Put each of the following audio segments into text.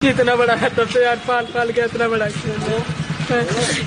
इतना बड़ा है तब से यार पाल पाल के इतना बड़ा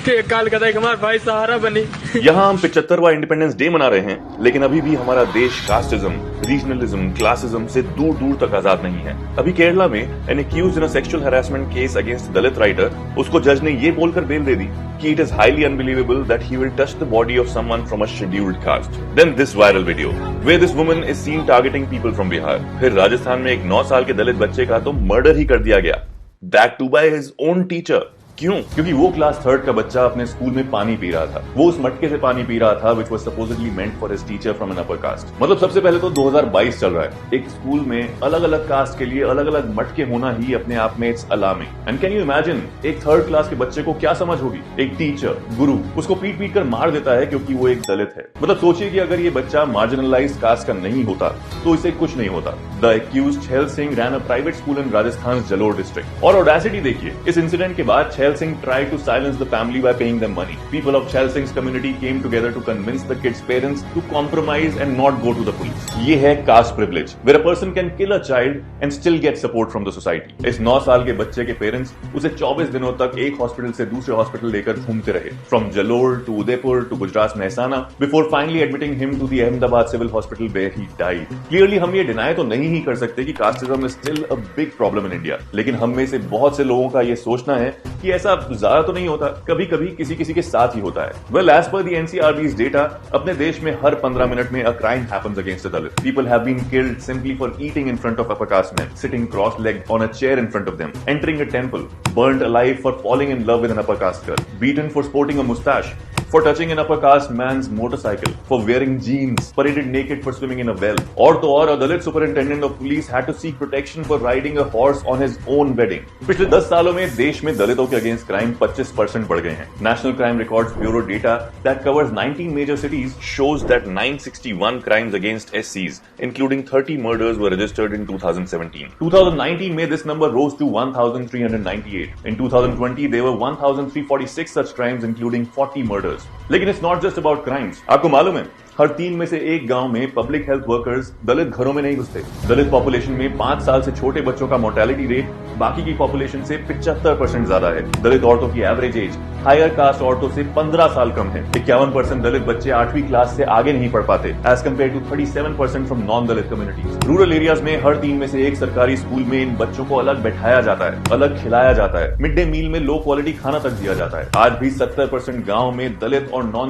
ठीक काल का था हमारे भाई सहारा बनी। यहाँ हम 75वां इंडिपेंडेंस डे मना रहे हैं, लेकिन अभी भी हमारा देश कास्टिज्म, रीजनलिज्म, क्लासिज्म से दूर दूर तक आजाद नहीं है। अभी केरला में an accused in a sexual harassment case against Dalit writer, उसको जज ने ये बोलकर बेल दे दी कि it is highly unbelievable that he will touch the body of someone from a scheduled caste. Then this viral video where this woman is seen targeting people from Bihar. फिर राजस्थान में एक 9 साल के दलित बच्चे का तो मर्डर ही कर दिया गया, that too by his own teacher. क्यों? क्योंकि वो क्लास 3rd का बच्चा अपने स्कूल में पानी पी रहा था। वो उस मटके से पानी पी रहा था which was supposedly meant for his teacher from an upper caste. मतलब सबसे पहले तो 2022 चल रहा है, एक स्कूल में अलग अलग कास्ट के लिए अलग अलग मटके होना ही अपने आप में it's alarming. And can you imagine एक 3rd क्लास के बच्चे को क्या समझ होगी? एक टीचर, गुरु उसको पीट पीट कर मार देता है क्योंकि वो एक दलित है। मतलब सोचिए कि अगर ये बच्चा मार्जिनलाइज्ड कास्ट का नहीं होता तो इसे कुछ नहीं होता। The accused Chhel Singh ran a private school in Rajasthan Jalore district. और ऑडेसिटी देखिए, इस इंसिडेंट के बाद Chhel Singh try to silence the family by paying them money. People of Chhel Singh's community came together to convince the kids' parents to compromise and not go to the police. ये है caste privilege, where a person can kill a child and still get support from the society. इस 9 साल के बच्चे के parents उसे 24 दिनों तक एक हॉस्पिटल से दूसरे हॉस्पिटल लेकर घूमते रहे, from Jalore to Udaipur to Gujarat Mehsana, before finally admitting him to the Ahmedabad Civil Hospital where he died. Clearly हम ये deny तो नहीं ही कर सकते कि casteism is still a big problem in India. लेकिन हम में से बहुत से लोगों का ये सोचना है कि ऐसा ज्यादा तो नहीं होता, कभी कभी किसी किसी के साथ ही होता है। Well, as per the NCRB's data, अपने देश में हर 15 मिनट में a crime happens against a Dalit. People have been killed simply for eating in front of upper caste men, sitting cross-legged on a chair in front of them, entering a temple, burnt alive for falling in love with an upper caste girl, beaten for sporting a mustache, for touching an upper caste man's motorcycle, for wearing jeans, paraded naked for swimming in a well. और तो और, a Dalit superintendent of police had to seek protection for riding a horse on his own wedding. पिछले 10 सालों में देश में दलितों के अगेंस्ट क्राइम 25% बढ़ गए हैं। National Crime Records Bureau data that covers 19 major cities shows that 961 crimes against SCs, including 30 murders, were registered in 2017. 2019 में this number rose to 1,398. In 2020, there were 1,346 such crimes, including 40 murders. लेकिन it's not just about crimes. आपको मालूम है, हर 3 में से 1 गांव में public health workers दलित घरों में नहीं घुसते। दलित पॉपुलेशन में 5 साल से छोटे बच्चों का मोर्टेलिटी रेट बाकी की पॉपुलेशन से 75% ज्यादा है। दलित औरतों की एवरेज एज हायर कास्ट औरतों से 15 साल कम है। 51% दलित बच्चे 8वीं क्लास से आगे नहीं पढ़ पाते, as compare to 37% from non Dalit communities. Rural areas में हर 3 में से 1 सरकारी स्कूल में इन बच्चों को अलग बैठाया जाता है, अलग खिलाया जाता है। मिड डे मील में लो क्वालिटी खाना तक दिया जाता है। आज भी 70% गाँव में दलित और नॉन